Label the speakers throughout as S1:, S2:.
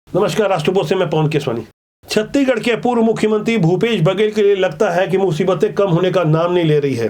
S1: नमस्कार, राष्ट्रपोस्ट से मैं पवन केसवानी। छत्तीसगढ़ के पूर्व मुख्यमंत्री भूपेश बघेल के लिए लगता है कि मुसीबतें कम होने का नाम नहीं ले रही है।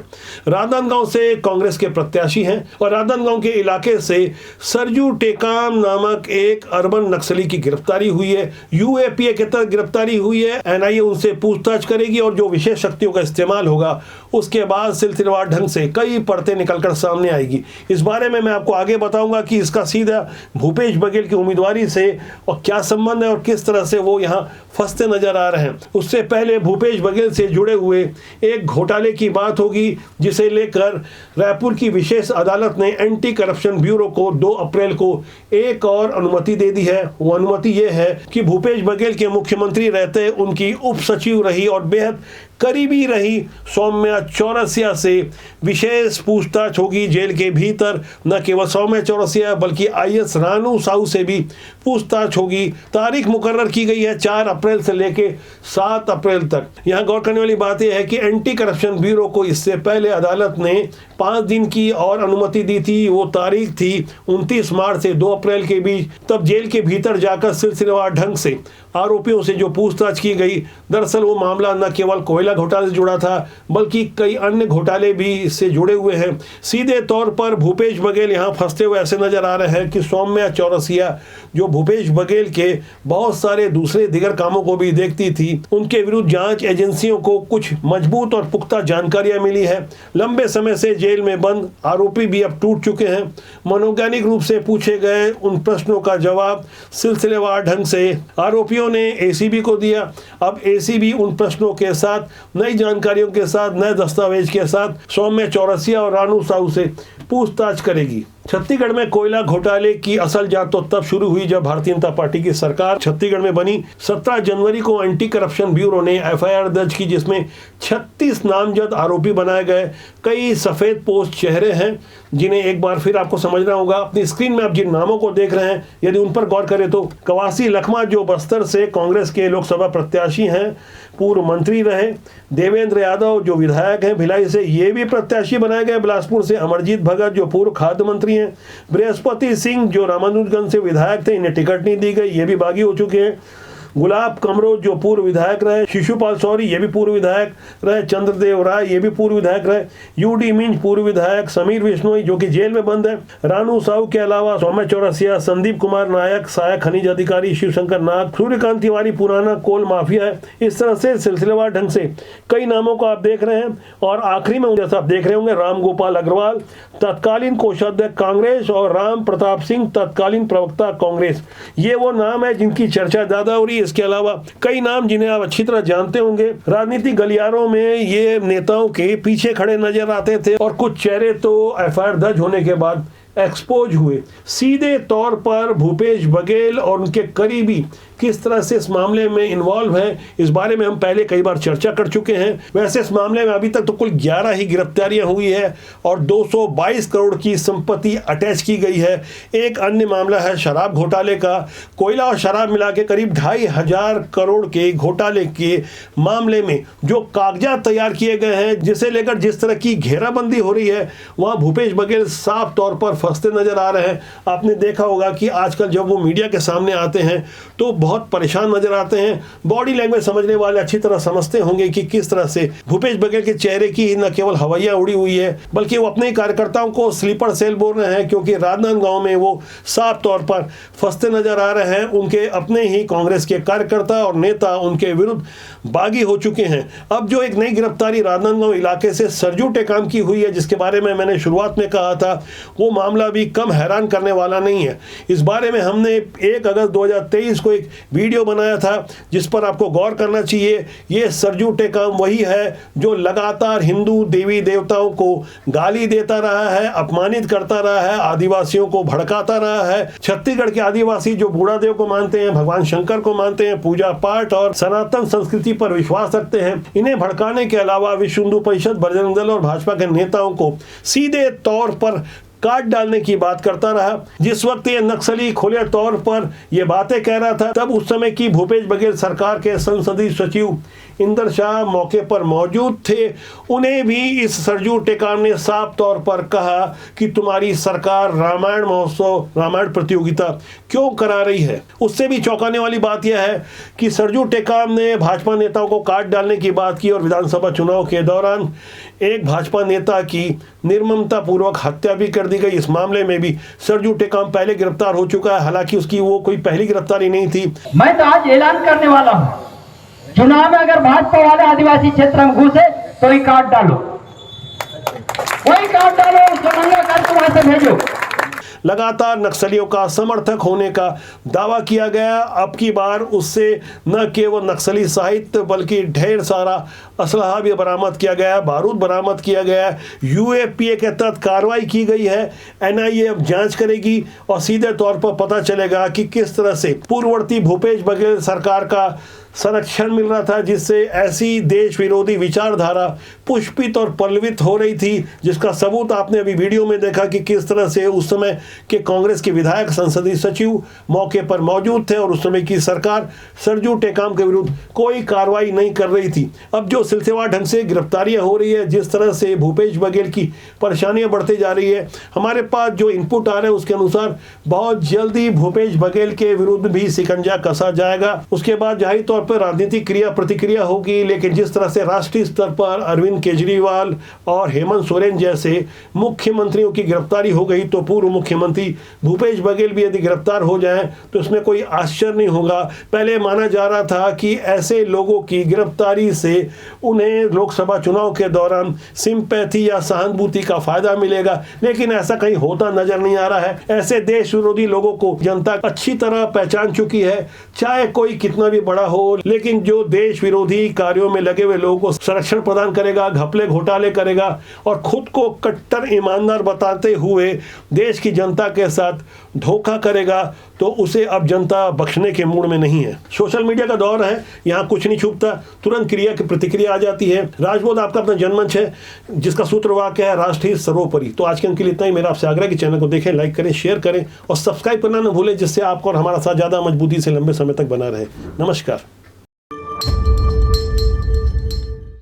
S1: राजनांदगांव से कांग्रेस के प्रत्याशी हैं और राजनांदगांव के इलाके से सरजू टेकाम नामक एक अर्बन नक्सली की गिरफ्तारी हुई है। यूएपीए के तहत गिरफ्तारी हुई है। एनआईए उनसे पूछताछ करेगी और जो विशेष शक्तियों का इस्तेमाल होगा उसके बाद सिलसिलेवार ढंग से कई परतें निकलकर सामने आएगी। इस बारे में मैं आपको आगे बताऊंगा कि इसका सीधा भूपेश बघेल की उम्मीदवारी से और क्या संबंध है और किस तरह से वो यहाँ फंसते नजर आ रहे हैं। उससे पहले भूपेश बघेल से जुड़े हुए एक घोटाले की बात होगी, जिसे लेकर रायपुर की विशेष अदालत ने एंटी करप्शन ब्यूरो को 2 अप्रैल को एक और अनुमति दे दी है। वो अनुमति ये है कि भूपेश बघेल के मुख्यमंत्री रहते उनकी उप सचिव रही और बेहद करीबी रही सौम्या चौरसिया से विशेष पूछताछ होगी जेल के भीतर। न केवल सौम्या चौरसिया बल्कि आईएएस रानू साहू से भी पूछताछ होगी। तारीख मुकर्रर की गई है 4 अप्रैल से लेके 7 अप्रैल तक। यहाँ गौर करने वाली बात यह है कि एंटी करप्शन ब्यूरो को इससे पहले अदालत ने 5 दिन की और अनुमति दी थी। वो तारीख थी 29 मार्च से 2 अप्रैल के बीच। तब जेल के भीतर जाकर सिलसिलेवार ढंग से आरोपियों से जो पूछताछ की गई, दरअसल वो मामला न केवल कोयला घोटाले से जुड़ा था बल्कि कई अन्य घोटाले भी इससे जुड़े हुए हैं। सीधे तौर पर भूपेश बघेल यहाँ फंसते हुए ऐसे नजर आ रहे हैं कि सौम्या चौरसिया, जो भूपेश बघेल के बहुत सारे दूसरे दिगर कामों को भी देखती थी, उनके विरुद्ध जांच एजेंसियों को कुछ मजबूत और पुख्ता जानकारियां मिली है। लंबे समय से जेल में बंद आरोपी भी अब टूट चुके हैं। मनोवैज्ञानिक रूप से पूछे गए उन प्रश्नों का जवाब सिलसिलेवार ढंग से आरोपियों ने एसीबी को दिया। अब एसीबी उन प्रश्नों के साथ, नई जानकारियों के साथ, नए दस्तावेज के साथ सौम्या चौरसिया और रानू साहू से पूछताछ करेगी। छत्तीसगढ़ में कोयला घोटाले की असल जांच तो तब शुरू हुई जब भारतीय जनता पार्टी की सरकार छत्तीसगढ़ में बनी। 17 जनवरी को एंटी करप्शन ब्यूरो ने एफआईआर दर्ज की, जिसमें 36 नामजद आरोपी बनाए गए। कई सफेद पोस्ट चेहरे हैं जिन्हें एक बार फिर आपको समझना होगा। अपनी स्क्रीन में आप जिन नामों को देख रहे हैं, यदि उन पर गौर करें तो कवासी लखमा, जो बस्तर से कांग्रेस के लोकसभा प्रत्याशी हैं, पूर्व मंत्री रहे। देवेंद्र यादव, जो विधायक हैं भिलाई से, ये भी प्रत्याशी बनाए गए। बिलासपुर से अमरजीत भगत, जो पूर्व खाद्य मंत्री हैं। बृहस्पति सिंह, जो रामानुजगंज से विधायक थे, इन्हें टिकट नहीं दी गई, ये भी बागी हो चुके हैं। गुलाब कमरो, जो पूर्व विधायक रहे। शिशुपाल सौरी, ये भी पूर्व विधायक रहे। चंद्रदेव राय, ये भी पूर्व विधायक रहे। यूडी मिंज, पूर्व विधायक। समीर विश्नोई, जो कि जेल में बंद है। रानू साहू के अलावा सौम्या चौरसिया, संदीप कुमार नायक, सहायक खनिज अधिकारी शिवशंकर नाग, सूर्यकांत तिवारी पुराना कोल माफिया है। इस तरह से सिलसिलेवार ढंग से कई नामों को आप देख रहे हैं। और आखिरी में जैसा आप देख रहे होंगे, राम गोपाल अग्रवाल, तत्कालीन कोषाध्यक्ष कांग्रेस, और राम प्रताप सिंह, तत्कालीन प्रवक्ता कांग्रेस। ये वो नाम है जिनकी चर्चा ज्यादा हो रही है। इसके अलावा कई नाम जिन्हें आप अच्छी तरह जानते होंगे। राजनीतिक गलियारों में ये नेताओं के पीछे खड़े नजर आते थे और कुछ चेहरे तो एफआईआर दर्ज होने के बाद एक्सपोज हुए। सीधे तौर पर भूपेश बघेल और उनके करीबी किस तरह से इस मामले में इन्वॉल्व है, इस बारे में हम पहले कई बार चर्चा कर चुके हैं। वैसे इस मामले में अभी तक तो कुल 11 ही गिरफ्तारियां हुई है और 222 करोड़ की संपत्ति अटैच की गई है। एक अन्य मामला है शराब घोटाले का। कोयला और शराब मिला के करीब 2,500 करोड़ के घोटाले के मामले में जो कागजात तैयार किए गए हैं, जिसे लेकर जिस तरह की घेराबंदी हो रही है, वहां भूपेश बघेल साफ तौर पर फंसते नजर आ रहे हैं। आपने देखा होगा कि आजकल जब वो मीडिया के सामने आते हैं तो बहुत परेशान नजर आते हैं। बॉडी लैंग्वेज समझने वाले अच्छी तरह समझते होंगे कि किस तरह से भूपेश बघेल के चेहरे की न केवल हवाइयां उड़ी हुई है बल्कि वो अपने कार्यकर्ताओं को स्लीपर सेल बोल रहे हैं, क्योंकि राजनांदगांव में वो साफ तौर पर फंसते नजर आ रहे हैं। उनके अपने ही कांग्रेस के कार्यकर्ता और नेता उनके विरुद्ध बागी हो चुके हैं। अब जो एक नई गिरफ्तारी राजनांदगांव इलाके से सरजू टेकाम की हुई है, जिसके बारे में मैंने शुरुआत में कहा था, वो मामला भी कम हैरान करने वाला नहीं है। इस बारे में हमने 1 अगस्त 2023 को एक वीडियो बनाया था जिस पर आपको गौर करना चाहिए। ये सरजू टेकाम वही है जो लगातार हिंदू देवी देवताओं को गाली देता रहा है, अपमानित करता रहा है, आदिवासियों को भड़काता रहा है। छत्तीसगढ़ के आदिवासी जो बूढ़ा देव को मानते हैं, भगवान शंकर को मानते हैं, पूजा पाठ और सनातन संस्कृति पर विश्वास रखते हैं, इन्हें भड़काने के अलावा विश्व हिंदू परिषद, बजरंग दल और भाजपा के नेताओं को सीधे तौर पर काट डालने की बात करता रहा। जिस वक्त ये नक्सली खुले तौर पर ये बातें कह रहा था, तब उस समय की भूपेश बघेल सरकार के संसदीय सचिव इंदर शाह मौके पर मौजूद थे। उन्हें भी इस सरजू टेकाम ने साफ तौर पर कहा कि तुम्हारी सरकार रामायण महोत्सव, रामायण प्रतियोगिता क्यों करा रही है। उससे भी चौंकाने वाली बात यह है कि सरजू टेकाम ने भाजपा नेताओं को काट डालने की बात की और विधानसभा चुनाव के दौरान एक भाजपा नेता की निर्ममता पूर्वक हत्या भी कर दी गई। इस मामले में भी सरजू टेकाम पहले गिरफ्तार हो चुका है, हालांकि उसकी वो कोई पहली गिरफ्तारी नहीं थी।
S2: मैं तो आज ऐलान करने वाला हूं, चुनाव में अगर भाजपा वाले आदिवासी क्षेत्र में घुसे तो ही काट डालो, वही काट डालो, उसको नंगा करके वहां से भेजो।
S1: लगातार नक्सलियों का समर्थक होने का दावा किया गया। अब की बार उससे न केवल नक्सली साहित्य बल्कि ढेर सारा असलहा भी बरामद किया गया, बारूद बरामद किया गया। यूएपीए के तहत कार्रवाई की गई है। एनआईए अब जांच करेगी और सीधे तौर पर पता चलेगा कि किस तरह से पूर्ववर्ती भूपेश बघेल सरकार का संरक्षण मिल रहा था, जिससे ऐसी देश विरोधी विचारधारा पुष्पित और पल्लवित हो रही थी, जिसका सबूत आपने अभी वीडियो में देखा कि किस तरह से उस समय के कांग्रेस के विधायक, संसदीय सचिव मौके पर मौजूद थे और उस समय की सरकार सरजू टेकाम के विरुद्ध कोई कार्रवाई नहीं कर रही थी। अब जो सिलसिलेवार ढंग से गिरफ्तारियां हो रही है, जिस तरह से भूपेश बघेल की परेशानियां बढ़ती जा रही है, हमारे पास जो इनपुट आ रहे हैं उसके अनुसार बहुत जल्दी भूपेश बघेल के विरुद्ध भी शिकंजा कसा जाएगा। उसके बाद जाहिर तौर पर राजनीतिक क्रिया प्रतिक्रिया होगी, लेकिन जिस तरह से राष्ट्रीय स्तर पर अरविंद केजरीवाल और हेमंत सोरेन जैसे मुख्यमंत्रियों की गिरफ्तारी हो गई, तो पूर्व मुख्यमंत्री भूपेश बघेल भी यदि गिरफ्तार हो जाएं तो इसमें कोई आश्चर्य नहीं होगा। पहले माना जा रहा था कि ऐसे लोगों की गिरफ्तारी से उन्हें लोकसभा चुनाव के दौरान सिंपैथी या सहानुभूति का फायदा मिलेगा, लेकिन ऐसा कहीं होता नजर नहीं आ रहा है। ऐसे देश विरोधी लोगों को जनता अच्छी तरह पहचान चुकी है, चाहे कोई कितना भी बड़ा हो, लेकिन जो देश विरोधी कार्यों में लगे हुए लोगों को संरक्षण प्रदान करेगा, घपले घोटाले करेगा और खुद को कट्टर ईमानदार बताते हुए देश की जनता के साथ धोखा करेगा, तो उसे अब जनता बख्शने के मूड में नहीं है। सोशल मीडिया का दौर है, यहाँ कुछ नहीं छुपता, तुरंत क्रिया की प्रतिक्रिया आ जाती है। राजबोध आपका अपना जनमंच है, जिसका सूत्र वाक्य है राष्ट्रीय सर्वोपरि। तो आज के अंक के लिए इतना ही। मेरा आपसे आग्रह कि चैनल को देखें, लाइक करें, शेयर करें और सब्सक्राइब करना न भूलें, जिससे आपको और हमारा साथ ज्यादा मजबूती से लंबे समय तक बना रहे। नमस्कार।